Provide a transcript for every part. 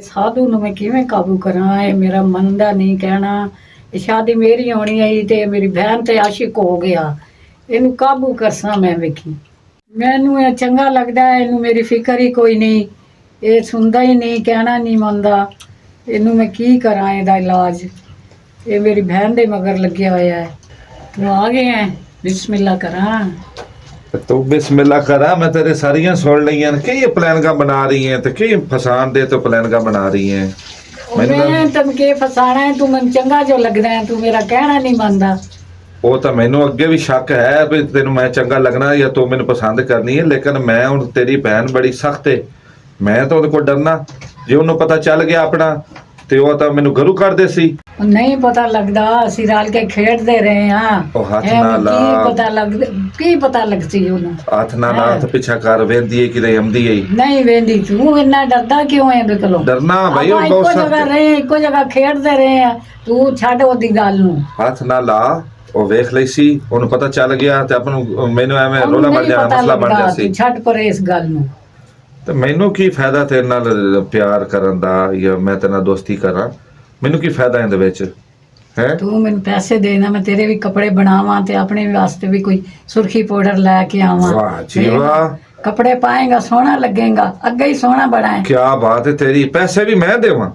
ਸਾਧੂ ਨੂੰ ਮੈਂ ਕਿਵੇਂ ਕਾਬੂ ਕਰਾਂ? ਇਹ ਮੇਰਾ ਮਨ ਦਾ ਨਹੀਂ ਕਹਿਣਾ। ਇਹ ਸ਼ਾਦੀ ਮੇਰੀ ਹੋਣੀ ਆਈ ਤੇ ਮੇਰੀ ਬਹਿਨ ਤੇ ਆਸ਼ਿਕ ਹੋ ਗਿਆ। ਇਹਨੂੰ ਕਾਬੂ ਕਰਸਾਂ ਮੈਂ ਵੇਖੀ। ਮੈਨੂੰ ਇਹ ਚੰਗਾ ਲੱਗਦਾ, ਇਹਨੂੰ ਮੇਰੀ ਫਿਕਰ ਹੀ ਕੋਈ ਨਹੀਂ। ਇਹ ਸੁਣਦਾ ਹੀ ਨਹੀਂ, ਕਹਿਣਾ ਨਹੀਂ ਮੰਨਦਾ। ਇਹਨੂੰ ਮੈਂ ਕੀ ਕਰਾਂ ਇਹਦਾ ਇਲਾਜ? ਇਹ ਮੇਰੀ ਬਹਿਨ ਦੇ ਮਗਰ ਲੱਗਿਆ ਹੋਇਆ ਹੈ। ਤੂੰ ਆ ਗਏ ਹੈ, ਬਿਸमिल्लाह करा। तू बिस्मिल्लाह करा। मैं तेरे सारियां सुन लिया कि ये प्लान का बना रही है तो कि फसान दे तो प्लान का बना रही है। मैं तुम के फसाना है? तू मन चंगा जो लगदा है, तू मेरा कहना नहीं मानदा। ਉਹ ਤਾਂ ਮੈਨੂੰ ਅੱਗੇ ਵੀ ਸ਼ੱਕ ਹੈ ਵੀ ਤੈਨੂੰ ਮੈਂ ਚੰਗਾ ਲੱਗਣਾ ਜਾਂ ਤੂੰ ਮੈਨੂੰ ਪਸੰਦ ਕਰਨੀ ਹੈ, ਲੇਕਿਨ ਮੈਂ ਹੁਣ ਤੇਰੀ ਭੈਣ ਬੜੀ ਸਖਤ ਹੈ। ਮੈਂ ਤਾਂ ਉਹਦੇ ਕੋਲ ਡਰਨਾ। ਜੇ ਉਹਨੂੰ ਪਤਾ ਚੱਲ ਗਿਆ ਆਪਣਾ ਤੇ ਉਹ ਤਾਂ ਮੈਨੂੰ ਘਰੋਂ ਕੱਢਦੇ ਸੀ। ਨਹੀਂ ਪਤਾ ਲੱਗਦਾ, ਅਸੀਂ ਰਲ ਕੇ ਖੇਡਦੇ ਰਹੇ ਹਾਂ। ਉਹ ਹੱਥ ਨਾ ਲਾ। ਕੀ ਪਤਾ ਲੱਗਦੀ ਉਹਨੂੰ? ਹੱਥ ਨਾ ਲਾ ਤੇ ਪਿੱਛਾ ਕਰ ਵੇਂਦੀ ਹੈ ਕਿਤੇ ਆਉਂਦੀ ਹੈ। ਨਹੀਂ ਵੇਂਦੀ। ਤੂੰ ਇੰਨਾ ਡਰਦਾ ਕਿਉਂ ਹੈ ਇਹਦੇ ਕੋਲੋਂ? ਡਰਨਾ ਭਾਈ, ਉਹ ਇੱਕੋ ਜਗ੍ਹਾ ਰਹੇ, ਇੱਕੋ ਜਗ੍ਹਾ ਖੇਡਦੇ ਰਹੇ ਆ। ਤੂੰ ਛੱਡ ਉਹਦੀ ਗੱਲ ਨੂੰ। ਹੱਥ ਨਾ ਲਾ। ਉਹ ਵੇਖ ਲਈ ਸੀ, ਉਹਨੂੰ ਪਤਾ ਚੱਲ ਗਿਆ ਤੇ ਆਪਾਂ ਨੂੰ ਮੈਨੂੰ ਐਵੇਂ ਰੋਲਾ ਬਣ ਜਾਣਾ, ਮਸਲਾ ਬਣ ਜਾਣਾ ਸੀ। ਛੱਡ ਪਰੇ ਇਸ ਗੱਲ ਨੂੰ। ਤੇ ਮੈਨੂੰ ਕੀ ਫਾਇਦਾ ਤੇਰੇ ਨਾਲ ਪਿਆਰ ਕਰਨ ਦਾ ਜਾਂ ਮੈਂ ਤੇਰੇ ਨਾਲ ਦੋਸਤੀ ਕਰਾਂ? ਮੈਨੂੰ ਕੀ ਫਾਇਦਾ ਇਹਦੇ ਵਿੱਚ ਹੈ? ਤੂੰ ਮੈਨੂੰ ਪੈਸੇ ਦੇਣਾ, ਮੈਂ ਤੇਰੇ ਵੀ ਕੱਪੜੇ ਬਣਾਵਾਂ ਤੇ ਆਪਣੇ ਵਾਸਤੇ ਵੀ ਕੋਈ ਸੁਰਖੀ ਪਾਊਡਰ ਲੈ ਕੇ ਆਵਾਂ। ਵਾਹ ਜੀ ਵਾਹ। ਕੱਪੜੇ ਪਾਏਗਾ, ਸੋਹਣਾ ਲੱਗੇਗਾ। ਅੱਗੇ ਹੀ ਸੋਹਣਾ ਬੜਾ ਹੈ। ਕੀ ਬਾਤ ਹੈ ਤੇਰੀ। ਪੈਸੇ ਵੀ ਮੈਂ ਦੇਵਾਂ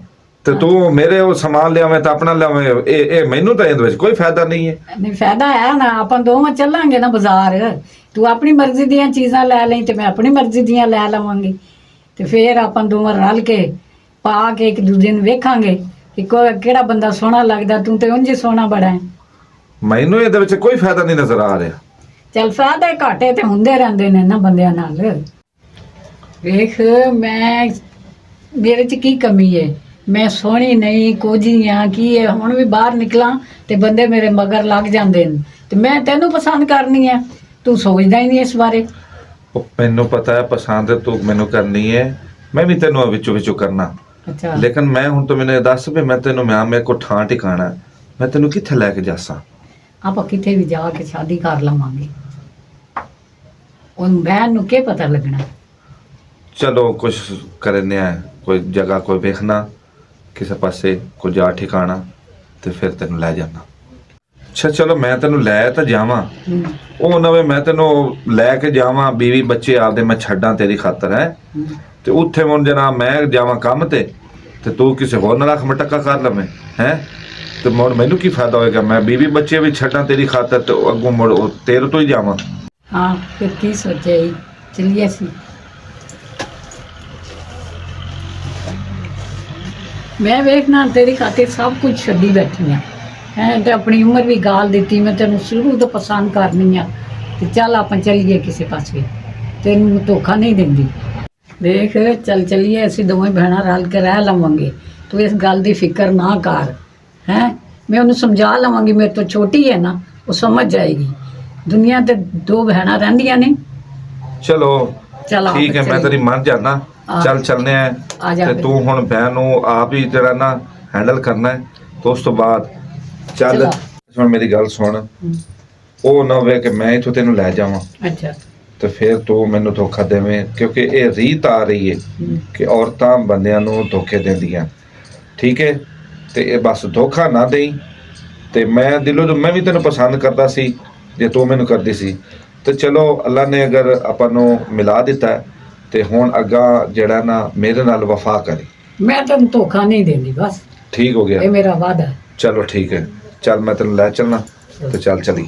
ਤੇ ਤੂੰ ਮੇਰੇ ਉਹ ਸਮਾਨ ਲਿਆਵੇਂ ਤਾਂ ਆਪਣਾ ਲਿਆਵੇਂ। ਇਹ ਮੈਨੂੰ ਤਾਂ ਇਹਦੇ ਵਿੱਚ ਕੋਈ ਫਾਇਦਾ ਨਹੀਂ ਹੈ। ਨਹੀਂ ਫਾਇਦਾ ਹੈ ਨਾ, ਆਪਾਂ ਦੋਵਾਂ ਚੱਲਾਂਗੇ ਨਾ ਬਾਜ਼ਾਰ। ਤੂੰ ਆਪਣੀ ਮਰਜ਼ੀ ਦੀਆਂ ਚੀਜ਼ਾਂ ਲੈ ਲਈ ਤੇ ਮੈਂ ਆਪਣੀ ਮਰਜ਼ੀ ਦੀਆਂ ਲੈ ਲਵਾਂਗੀ। ਤੇ ਫੇਰ ਆਪਾਂ ਦੋਵਾਂ ਰਲ ਕੇ ਪਾ ਕੇ ਇੱਕ ਦੂਜੇ ਨੂੰ ਵੇਖਾਂਗੇ ਕਿ ਕਿਹੜਾ ਬੰਦਾ ਸੋਹਣਾ ਲੱਗਦਾ। ਤੂੰ ਤੇ ਉਂਝ ਹੀ ਸੋਹਣਾ ਬੜਾ ਹੈ। ਮੈਨੂੰ ਇਹਦੇ ਵਿੱਚ ਕੋਈ ਫਾਇਦਾ ਨਹੀਂ ਨਜ਼ਰ ਆ ਰਿਹਾ। ਚੱਲ ਫਾਇਦੇ ਘਾਟੇ ਤੇ ਹੁੰਦੇ ਰਹਿੰਦੇ ਨੇ ਨਾ ਬੰਦਿਆਂ ਨਾਲ। ਵੇਖ ਮੇਰੇ 'ਚ ਕੀ ਕਮੀ ਹੈ? ਮੈਂ ਸੋਹਣੀ ਨਹੀਂ ਕੁਝ ਹੀ ਆ। ਕੀ ਹੈ ਹੁਣ ਵੀ ਬਾਹਰ ਨਿਕਲਾਂ ਤੇ ਬੰਦੇ ਮੇਰੇ ਮਗਰ ਲੱਗ ਜਾਂਦੇ ਨੇ ਤੇ ਮੈਂ ਤੈਨੂੰ ਪਸੰਦ ਕਰਨੀ ਆ। ਤੂੰ ਸੋਚਦਾ ਹੀ ਨਹੀਂ ਇਸ ਬਾਰੇ। ਉਹ ਮੈਨੂੰ ਪਤਾ ਹੈ ਪਸੰਦ ਤੂੰ ਮੈਨੂੰ ਕਰਨੀ ਹੈ, ਮੈਂ ਵੀ ਤੈਨੂੰ ਵਿੱਚੋਂ ਕਰਨਾ। ਅੱਛਾ, ਲੇਕਿਨ ਮੈਂ ਹੁਣ ਤੂੰ ਮੈਨੂੰ ਦੱਸ ਵੀ ਮੈਂ ਤੈਨੂੰ ਮੇਰੇ ਕੋਲ ਠਾਂ ਟਿਕਾਣਾ, ਮੈਂ ਤੈਨੂੰ ਕਿੱਥੇ ਲੈ ਕੇ ਜਾਸਾਂ? ਆਪਾਂ ਕਿਤੇ ਵੀ ਜਾ ਕੇ ਸ਼ਾਦੀ ਕਰ ਲਵਾਂਗੇ। ਉਹਨੂੰ ਬਹਿਨ ਨੂੰ ਕੀ ਪਤਾ ਲੱਗਣਾ? ਚਲੋ ਕੁਛ ਕਰਨੇ ਆ, ਕੋਈ ਜਗ੍ਹਾ ਕੋਈ ਵੇਖਣਾ ਕਿਸੇ ਪਾਸੇ ਕੋਈ ਜਾ ਠਿਕਾਣਾ ਤੇ ਫਿਰ ਤੈਨੂੰ ਲੈ ਜਾਣਾ। ਅੱਛਾ ਚਲੋ ਮੈਂ ਤੈਨੂੰ ਲੈ ਤਾਂ ਜਾਵਾਂ। ਉਹ ਨਵੇਂ ਮੈਂ ਤੈਨੂੰ ਲੈ ਕੇ ਜਾਵਾਂ, ਬੀਵੀ ਬੱਚੇ ਆਪਦੇ ਮੈਂ ਛੱਡਾਂ ਤੇਰੀ ਖਾਤਰ ਹੈ। ਤੇ ਉੱਥੇ ਹੁਣ ਜਨਾਬ ਮੈਂ ਜਾਵਾਂ ਕੰਮ ਤੇ ਤੂੰ ਕਿਸੇ ਹੋਰ ਨਾਲ ਅੱਖ ਮਟਕਾ ਕਰ ਲਵੇਂ ਹੈ। ਤੇ ਮੁੜ ਮੈਨੂੰ ਕੀ ਫਾਇਦਾ ਹੋਏਗਾ? ਮੈਂ ਬੀਵੀ ਬੱਚੇ ਵੀ ਛੱਡਾਂ ਤੇਰੀ ਖਾਤਰ ਤੇ ਅੱਗੋਂ ਮੁੜ ਤੇਰੇ ਤੋਂ ਹੀ ਜਾਵਾਂ। ਹਾਂ ਫਿਰ ਕੀ ਸੋਚਿਆ ਹੀ? ਚਲੀਏ ਸੀ। ਮੈਂ ਵੇਖਣਾ ਤੇਰੀ ਖਾਤਰ ਸਭ ਕੁਝ ਛੱਡੀ ਬੈਠੀ ਆ ਹੈ ਤੇ ਆਪਣੀ ਉਮਰ ਵੀ ਗਾਲ ਦਿੱਤੀ। ਮੈਂ ਤੈਨੂੰ ਸ਼ੁਰੂ ਤੋਂ ਪਸੰਦ ਕਰਨੀ ਆ ਤੇ ਚੱਲ ਆਪਾਂ ਚੱਲੀਏ ਕਿਸੇ ਪਾਸੇ। ਤੈਨੂੰ ਧੋਖਾ ਨਹੀਂ ਦਿੰਦੀ। ਦੇਖ ਚੱਲੀਏ, ਅਸੀਂ ਦੋਵੇਂ ਭੈਣਾਂ ਰਲ ਕੇ ਰਹਿ ਲਵਾਂਗੇ। ਤੂੰ ਇਸ ਗੱਲ ਦੀ ਫਿਕਰ ਨਾ ਕਰ ਹੈ। ਮੈਂ ਉਹਨੂੰ ਸਮਝਾ ਲਵਾਂਗੀ, ਮੇਰੇ ਤੋਂ ਛੋਟੀ ਹੈ ਨਾ, ਉਹ ਸਮਝ ਜਾਏਗੀ। ਦੁਨੀਆ ਤੇ ਦੋ ਭੈਣਾਂ ਰਹਿੰਦੀਆਂ ਨੇ। ਚਲੋ ਚਲ ਠੀਕ ਹੈ, ਮੈਂ ਤੇਰੀ ਮੰਨ ਜਾਣਾ। ਚੱਲ ਚੱਲਨੇ ਆ ਤੇ ਤੂੰ ਹੁਣ ਭੈਣ ਨੂੰ ਆਪ ਹੀ ਜਿਹੜਾ ਨਾ ਹੈਂਡਲ ਕਰਨਾ ਹੈ। ਤੇ ਉਸ ਤੋਂ ਬਾਅਦ ਚੱਲ ਹੁਣ ਮੇਰੀ ਗੱਲ ਸੁਣ। ਉਹ ਨਾ ਹੋਵੇ ਕਿ ਮੈਂ ਇੱਥੋਂ ਤੈਨੂੰ ਲੈ ਜਾਵਾਂ ਅੱਛਾ ਤੇ ਫਿਰ ਤੂੰ ਮੈਨੂੰ ਧੋਖਾ ਦੇਵੇਂ, ਕਿਉਂਕਿ ਇਹ ਰੀਤ ਆ ਰਹੀ ਹੈ ਕਿ ਔਰਤਾਂ ਬੰਦਿਆਂ ਨੂੰ ਧੋਖੇ ਦਿੰਦੀਆਂ। ਠੀਕ ਹੈ, ਤੇ ਇਹ ਬਸ ਧੋਖਾ ਨਾ ਦੇਈ। ਤੇ ਮੈਂ ਦਿਲੋਂ ਮੈਂ ਵੀ ਤੈਨੂੰ ਪਸੰਦ ਕਰਦਾ ਸੀ ਜੇ ਤੂੰ ਮੈਨੂੰ ਕਰਦੀ ਸੀ। ਤੇ ਚਲੋ ਅੱਲਾ ਨੇ ਅਗਰ ਆਪਾਂ ਨੂੰ ਮਿਲਾ ਦਿੱਤਾ ਤੇ ਹੁਣ ਅੱਗਾ ਜਿਹੜਾ ਨਾ ਮੇਰੇ ਨਾਲ ਵਫਾ ਕਰੀ। ਮੈਂ ਤੈਨੂੰ ਧੋਖਾ ਨਹੀਂ ਦਿੰਦੀ, ਬਸ ਠੀਕ ਹੋ ਗਿਆ। ਇਹ ਮੇਰਾ ਵਾਅਦਾ। ਚਲੋ ਠੀਕ ਹੈ, ਚੱਲ ਮੈਂ ਤੈਨੂੰ ਲੈ ਚੱਲਣਾ ਤੇ ਚੱਲ ਚਲੀ।